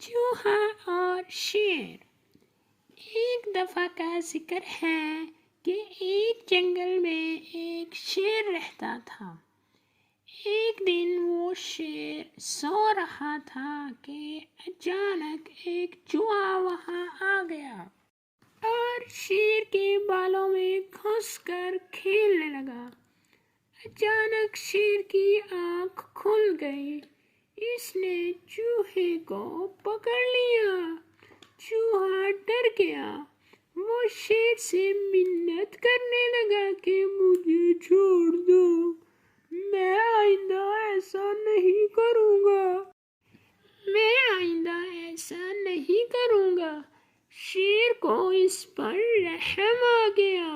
چوہا اور شیر۔ ایک دفعہ کا ذکر ہے کہ ایک جنگل میں ایک شیر رہتا تھا۔ ایک دن وہ شیر سو رہا تھا کہ اچانک ایک چوہا وہاں آ گیا اور شیر کے بالوں میں گھس کر کھیلنے لگا۔ اچانک شیر کی آنکھ کھل گئی۔ اس نے چوہے کو پکڑ لیا۔ چوہا ڈر گیا۔ وہ شیر سے منت کرنے لگا کہ مجھے چھوڑ دو، میں آئندہ ایسا نہیں کروں گا، میں آئندہ ایسا نہیں کروں گا۔ شیر کو اس پر رحم آ گیا۔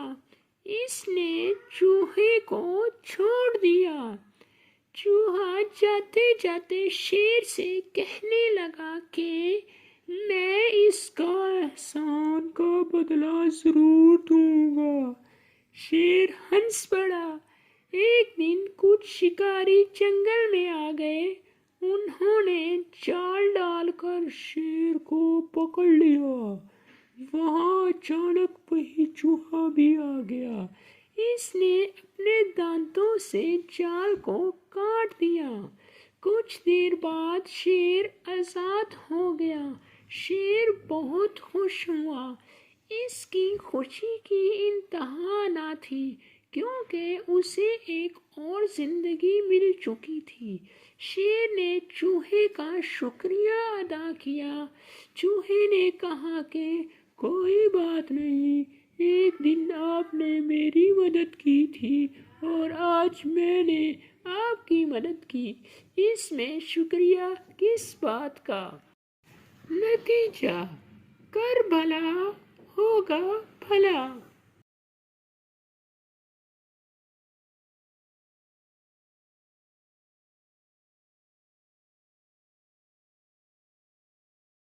اس نے چوہے کو چھوڑ دیا۔ چوہا جاتے جاتے شیر سے کہنے لگا کہ میں اس کا احسان کا بدلہ ضرور دوں گا۔ شیر ہنس پڑا۔ ایک دن کچھ شکاری جنگل میں آ گئے۔ انہوں نے جال ڈال کر شیر کو پکڑ لیا۔ وہاں اچانک وہی چوہا بھی آ گیا۔ اس نے اپنے دانتوں سے جال کو کاٹ دیا۔ کچھ دیر بعد شیر آزاد ہو گیا۔ شیر بہت خوش ہوا۔ اس کی خوشی کی انتہا نہ تھی کیونکہ اسے ایک اور زندگی مل چکی تھی۔ شیر نے چوہے کا شکریہ ادا کیا۔ چوہے نے کہا کہ کوئی بات نہیں، ایک دن آپ نے میری مدد کی تھی اور آج میں نے آپ کی مدد کی، اس میں شکریہ کس بات کا؟ نتیجہ: کر بھلا ہوگا بھلا۔